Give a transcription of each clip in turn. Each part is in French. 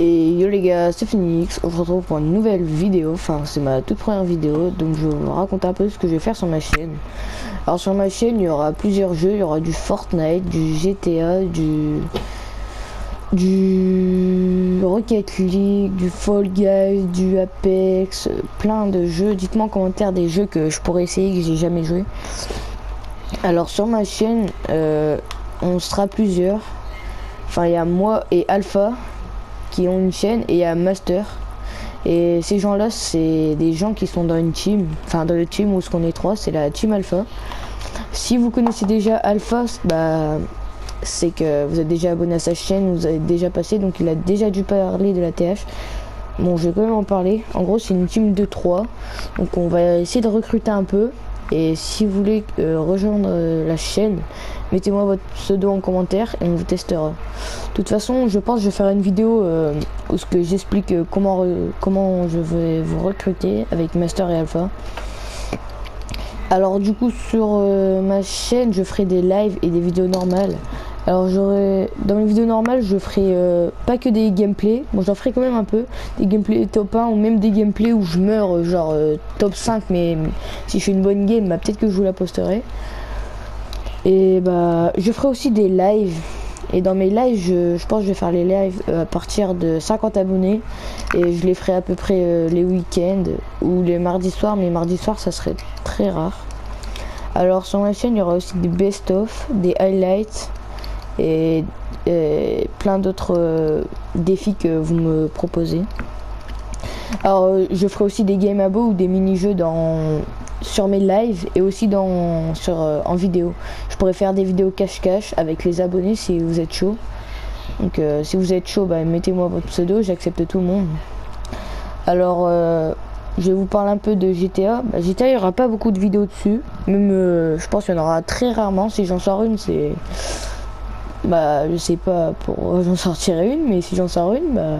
Et yo les gars, c'est Phoenix, on se retrouve pour une nouvelle vidéo, enfin c'est ma toute première vidéo, donc je vais vous raconter un peu ce que je vais faire sur ma chaîne. Alors sur ma chaîne, il y aura plusieurs jeux, il y aura du Fortnite, du GTA, du Rocket League, du Fall Guys, du Apex, plein de jeux. Dites-moi en commentaire des jeux que je pourrais essayer que j'ai jamais joué. Alors sur ma chaîne, on sera plusieurs, enfin il y a moi et Alpha qui ont une chaîne et il y a Master, et ces gens là c'est des gens qui sont dans une team, enfin dans le team où ce qu'on est trois, c'est la team Alpha. Si vous connaissez déjà Alpha, bah c'est que vous êtes déjà abonné à sa chaîne, vous avez déjà passé, donc il a déjà dû parler de la TH. Bon, je vais quand même en parler. En gros, c'est une team de 3, donc on va essayer de recruter un peu. Et si vous voulez rejoindre la chaîne, mettez-moi votre pseudo en commentaire et on vous testera. De toute façon, je pense que je vais faire une vidéo où ce que j'explique comment je vais vous recruter avec Master et Alpha. Alors du coup sur ma chaîne, je ferai des lives et des vidéos normales. Alors dans mes vidéos normales, je ferai pas que des gameplays, bon j'en ferai quand même un peu, des gameplays top 1 ou même des gameplays où je meurs genre top 5, mais si je fais une bonne game, bah, peut-être que je vous la posterai. Et bah je ferai aussi des lives. Et dans mes lives, je pense que je vais faire les lives à partir de 50 abonnés. Et je les ferai à peu près les week-ends ou les mardis soirs. Mais mardis soirs, ça serait très rare. Alors sur ma chaîne, il y aura aussi des best-of, des highlights et plein d'autres défis que vous me proposez. Alors je ferai aussi des game abos ou des mini-jeux sur mes lives et aussi en vidéo. Je pourrais faire des vidéos cache-cache avec les abonnés si vous êtes chaud. Donc si vous êtes chaud, bah, mettez-moi votre pseudo, j'accepte tout le monde. Alors je vais vous parler un peu de GTA. Bah, GTA, il n'y aura pas beaucoup de vidéos dessus. Même je pense qu'il y en aura très rarement. Si j'en sors une, c'est... Bah je sais pas pour j'en sortirai une, mais si j'en sors une, bah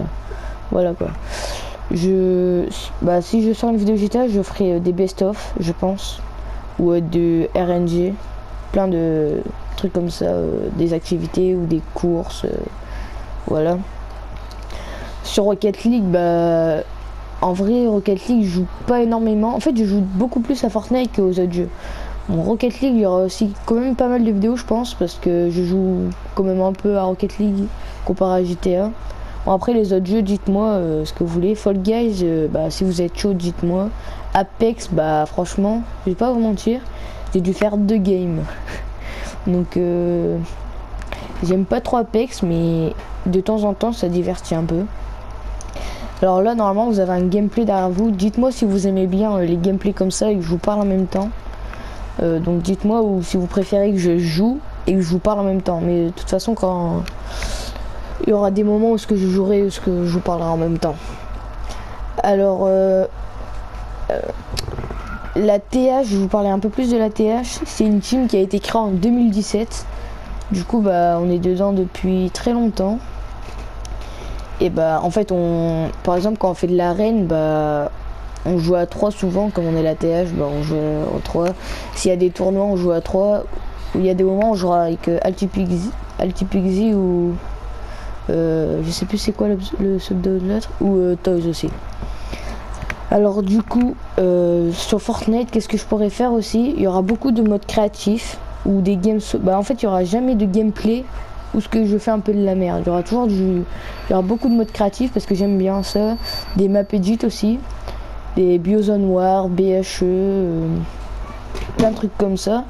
voilà quoi. Si je sors une vidéo GTA, je ferai des best-of, je pense, ou de RNG, plein de trucs comme ça, des activités ou des courses, voilà. Sur Rocket League, bah en vrai Rocket League je joue pas énormément. En fait, je joue beaucoup plus à Fortnite qu'aux autres jeux. Bon, Rocket League, il y aura aussi quand même pas mal de vidéos, je pense, parce que je joue quand même un peu à Rocket League comparé à GTA. Bon, après les autres jeux, dites-moi ce que vous voulez. Fall Guys, bah, si vous êtes chaud, dites-moi. Apex, bah franchement, je vais pas vous mentir, j'ai dû faire 2 games. Donc j'aime pas trop Apex, mais de temps en temps ça divertit un peu. Alors là, normalement, vous avez un gameplay derrière vous. Dites-moi si vous aimez bien les gameplays comme ça et que je vous parle en même temps. Donc dites-moi, ou si vous préférez que je joue et que je vous parle en même temps. Mais de toute façon, quand il y aura des moments où ce que je jouerai, où ce que je vous parlerai en même temps. Alors la TH, je vais vous parler un peu plus de la TH. C'est une team qui a été créée en 2017. Du coup, bah on est dedans depuis très longtemps. Et bah en fait, par exemple, quand on fait de l'arène, bah on joue à 3 souvent. Comme on est la TH, bah on joue à 3. S'il y a des tournois, on joue à 3. Il y a des moments où on jouera avec Altipixi ou je sais plus c'est quoi le pseudo de l'autre, ou Toys aussi. Alors du coup sur Fortnite, qu'est-ce que je pourrais faire aussi? Il y aura beaucoup de modes créatifs ou des games, bah en fait il y aura jamais de gameplay où ce que je fais un peu de la merde. Il y aura beaucoup de modes créatifs parce que j'aime bien ça. Des maps edit aussi, des Biozone War, BHE, plein de trucs comme ça.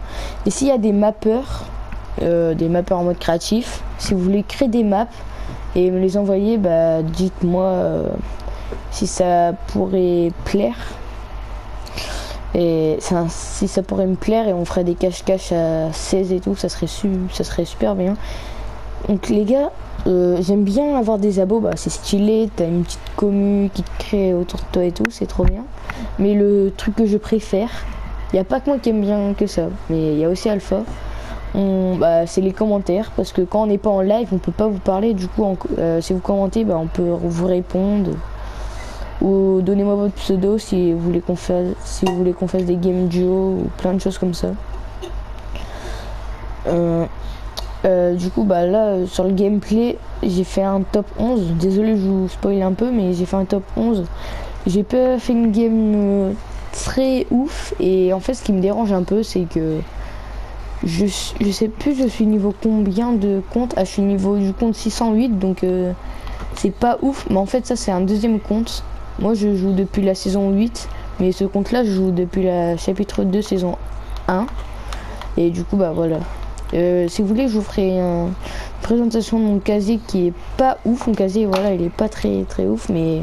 Et s'il y a des mappeurs en mode créatif, si vous voulez créer des maps et me les envoyer, bah dites-moi si ça pourrait plaire. Et si ça pourrait me plaire, et on ferait des cache-cache à 16 et tout, ça serait super bien. Donc les gars, j'aime bien avoir des abos, bah c'est stylé, t'as une petite commu qui te crée autour de toi et tout, c'est trop bien. Mais le truc que je préfère, il n'y a pas que moi qui aime bien que ça, mais il y a aussi Alpha. C'est les commentaires, parce que quand on n'est pas en live, on peut pas vous parler. Du coup, si vous commentez, bah on peut vous répondre. Ou donnez-moi votre pseudo si vous voulez qu'on fasse des game duo ou plein de choses comme ça. Du coup bah là sur le gameplay j'ai fait un top 11. Désolé je vous spoil un peu mais j'ai fait un top 11. J'ai pas fait une game très ouf et en fait ce qui me dérange un peu c'est que je sais plus je suis niveau combien de compte. Ah je suis niveau du compte 608 donc c'est pas ouf mais en fait ça c'est un deuxième compte. Moi je joue depuis la saison 8 mais ce compte là je joue depuis la chapitre 2 saison 1 et du coup bah voilà. Si vous voulez je vous ferai une présentation de mon casier qui est pas ouf. Mon casier voilà il est pas très ouf mais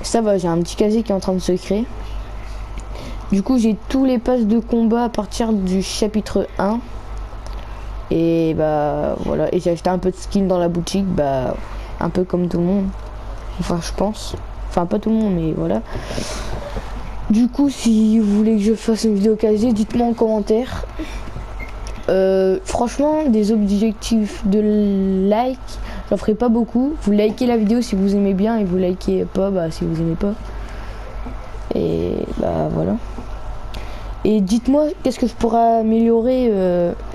ça va, j'ai un petit casier qui est en train de se créer. Du coup j'ai tous les passes de combat à partir du chapitre 1 et bah voilà. Et j'ai acheté un peu de skin dans la boutique, bah un peu comme tout le monde, enfin je pense, enfin pas tout le monde mais voilà. Du coup si vous voulez que je fasse une vidéo casier dites-moi en commentaire. Franchement des objectifs de like j'en ferai pas beaucoup. Vous likez la vidéo si vous aimez bien et vous likez pas bah si vous aimez pas. Et bah voilà. Et dites-moi qu'est-ce que je pourrais améliorer.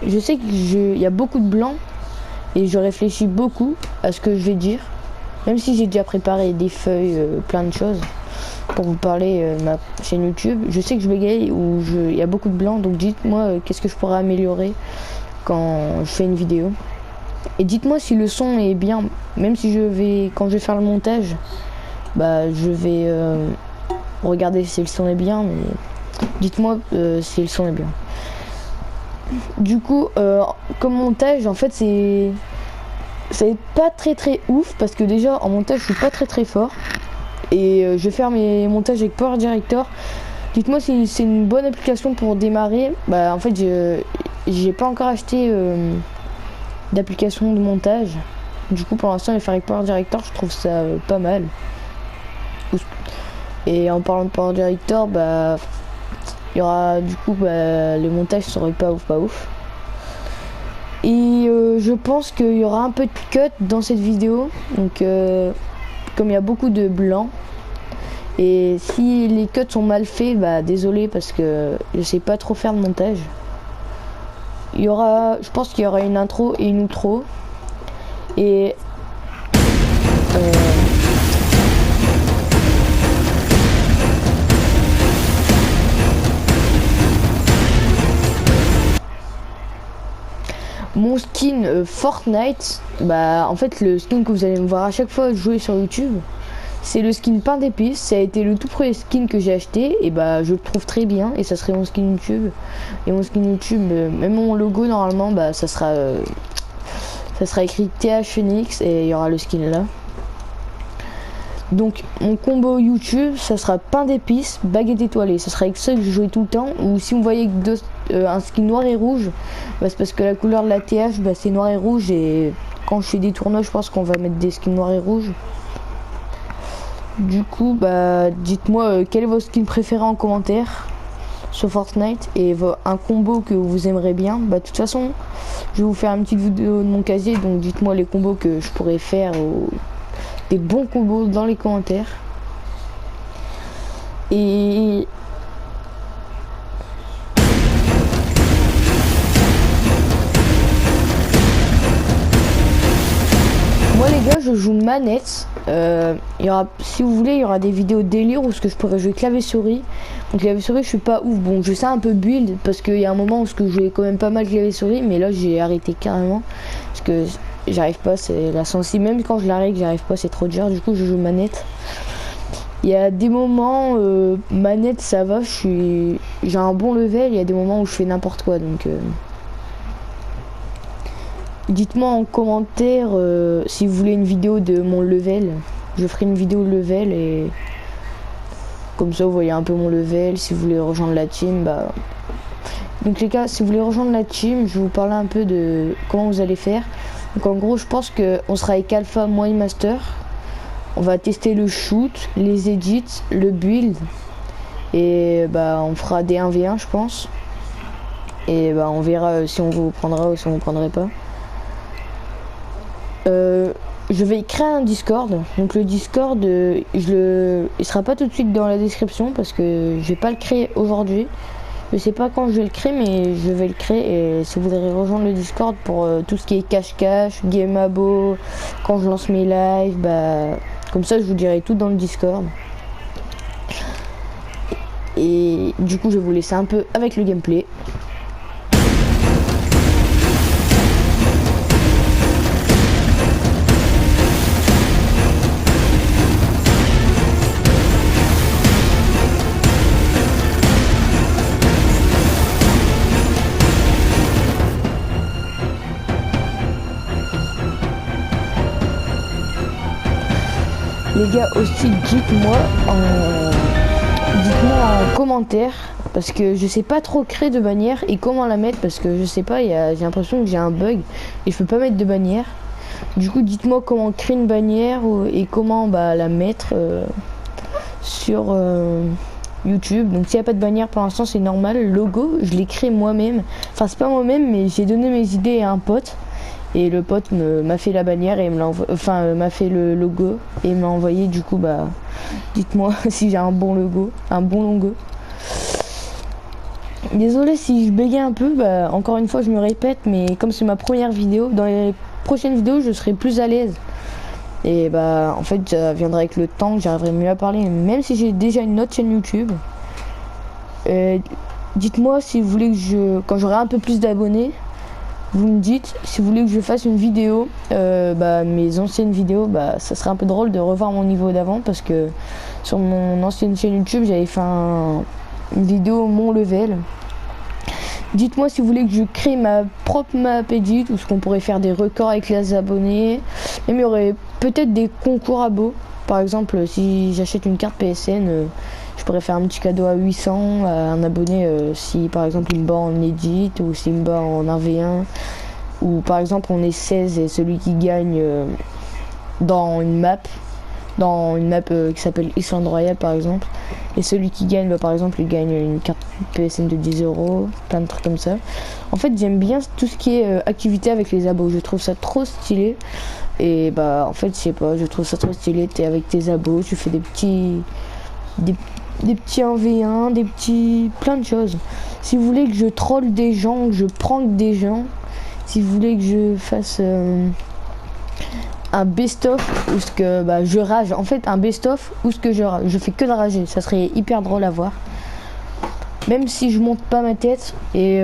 Je sais qu'il y a beaucoup de blanc et je réfléchis beaucoup à ce que je vais dire. Même si j'ai déjà préparé des feuilles, plein de choses pour vous parler de ma chaîne YouTube. Je sais que je bégaye ou il y a beaucoup de blanc, donc dites-moi qu'est-ce que je pourrais améliorer quand je fais une vidéo. Et dites-moi si le son est bien, même si quand je vais faire le montage, bah je vais regarder si le son est bien, mais dites-moi si le son est bien. Du coup, comme montage, en fait c'est pas très ouf parce que déjà en montage je suis pas très fort. Et je vais faire mes montages avec Power Director. Dites-moi si c'est une bonne application pour démarrer. Bah en fait j'ai pas encore acheté d'application de montage. Du coup pour l'instant je vais faire avec Power Director, je trouve ça pas mal. Et en parlant de Power Director, bah il y aura du coup bah, le montage serait pas ouf. Et je pense qu'il y aura un peu de cut dans cette vidéo. Donc comme il y a beaucoup de blanc. Et si les cuts sont mal faits, bah désolé parce que je sais pas trop faire de montage. Je pense qu'il y aura une intro et une outro. Et mon skin Fortnite, bah en fait le skin que vous allez me voir à chaque fois jouer sur YouTube, c'est le skin pain d'épices. Ça a été le tout premier skin que j'ai acheté et bah je le trouve très bien et ça serait mon skin YouTube. Et mon skin YouTube, même mon logo normalement, bah ça sera écrit TH Phoenix et il y aura le skin là. Donc mon combo YouTube, ça sera pain d'épices, baguette étoilée. Ça sera avec ça que je jouais tout le temps. Ou si vous voyez un skin noir et rouge, bah, c'est parce que la couleur de la TH, bah, c'est noir et rouge. Et quand je fais des tournois, je pense qu'on va mettre des skins noirs et rouges. Du coup, bah, dites-moi quel est votre skin préféré en commentaire sur Fortnite et un combo que vous aimerez bien. Bah, de toute façon, je vais vous faire une petite vidéo de mon casier, donc dites-moi les combos que je pourrais faire ou des bons combos dans les commentaires. Et moi les gars je joue manette. Si vous voulez il y aura des vidéos délire où ce que je pourrais jouer clavier souris. Donc clavier souris je suis pas ouf. Bon je sais un peu build parce qu'il y a un moment où je jouais quand même pas mal clavier souris, mais là j'ai arrêté carrément parce que j'arrive pas, c'est la sensibilité, même quand je la règle j'arrive pas, c'est trop dur. Du coup je joue manette. Il y a des moments manette ça va, j'ai un bon level. Il y a des moments où je fais n'importe quoi, donc dites-moi en commentaire si vous voulez une vidéo de mon level. Je ferai une vidéo level et comme ça vous voyez un peu mon level. Si vous voulez rejoindre la team, bah donc les gars, si vous voulez rejoindre la team, je vais vous parler un peu de comment vous allez faire. Donc en gros je pense qu'on sera avec Alpha, moi et Master. On va tester le shoot, les edits, le build. Et bah on fera des 1v1 je pense. Et bah on verra si on vous prendra ou si on vous prendrait pas. Je vais créer un Discord. Donc le Discord, il sera pas tout de suite dans la description parce que je vais pas le créer aujourd'hui. Je sais pas quand je vais le créer, mais je vais le créer. Et si vous voudrez rejoindre le Discord pour tout ce qui est cache-cache, game abo, quand je lance mes lives, bah comme ça je vous dirai tout dans le Discord. Et du coup je vais vous laisser un peu avec le gameplay. Les gars, aussi dites-moi en commentaire, parce que je sais pas trop créer de bannière et comment la mettre, parce que je sais pas, j'ai l'impression que j'ai un bug et je peux pas mettre de bannière. Du coup dites-moi comment créer une bannière et comment la mettre sur YouTube. Donc s'il n'y a pas de bannière pour l'instant c'est normal. Le logo je l'ai créé moi-même, enfin c'est pas moi-même mais j'ai donné mes idées à un pote. Et le pote m'a fait la bannière et m'a fait le logo et m'a envoyé. Du coup dites-moi si j'ai un bon logo. Désolé si je bégaye un peu, encore une fois je me répète, mais comme c'est ma première vidéo, dans les prochaines vidéos je serai plus à l'aise. Et en fait ça viendra avec le temps, j'arriverai mieux à parler, même si j'ai déjà une autre chaîne YouTube. Dites-moi si vous voulez que quand j'aurai un peu plus d'abonnés, vous me dites si vous voulez que je fasse une vidéo, mes anciennes vidéos, ça serait un peu drôle de revoir mon niveau d'avant, parce que sur mon ancienne chaîne YouTube j'avais fait une vidéo mon level. Dites-moi si vous voulez que je crée ma propre map edit, ou ce qu'on pourrait faire des records avec les abonnés. Même il y aurait peut-être des concours abos. Par exemple si j'achète une carte PSN, je pourrais faire un petit cadeau à 800 à un abonné si par exemple il me bat en edit, ou s'il me bat en 1v1, ou par exemple on est 16 et celui qui gagne dans une map qui s'appelle Island Royale par exemple, et celui qui gagne par exemple il gagne une carte PSN de 10 €, plein de trucs comme ça. En fait j'aime bien tout ce qui est activité avec les abos, je trouve ça trop stylé. Et en fait je sais pas, je trouve ça trop stylé. T'es avec tes abos, tu fais des petits 1v1, des petits plein de choses. Si vous voulez que je troll des gens, que je prank des gens, si vous voulez que je fasse un best-of où ce que je rage, en fait un best-of où ce que je fais que de rager, ça serait hyper drôle à voir. Même si je monte pas ma tête, et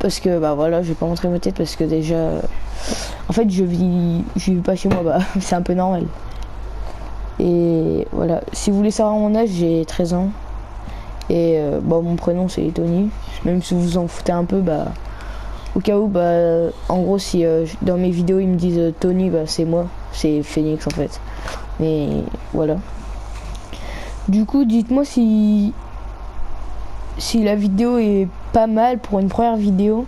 parce que voilà, je vais pas montrer ma tête parce que déjà en fait je vis pas chez moi, c'est un peu normal. Et voilà, si vous voulez savoir mon âge, j'ai 13 ans. Et mon prénom c'est Tony. Même si vous vous en foutez un peu, au cas où, en gros si dans mes vidéos ils me disent Tony, c'est moi, c'est Phoenix en fait. Mais voilà. Du coup dites-moi si la vidéo est pas mal pour une première vidéo.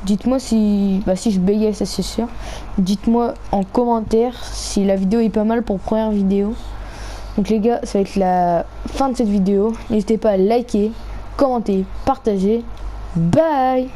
Dites-moi si je bégaye, ça c'est sûr. Dites-moi en commentaire si la vidéo est pas mal pour première vidéo. Donc les gars, ça va être la fin de cette vidéo. N'hésitez pas à liker, commenter, partager. Bye!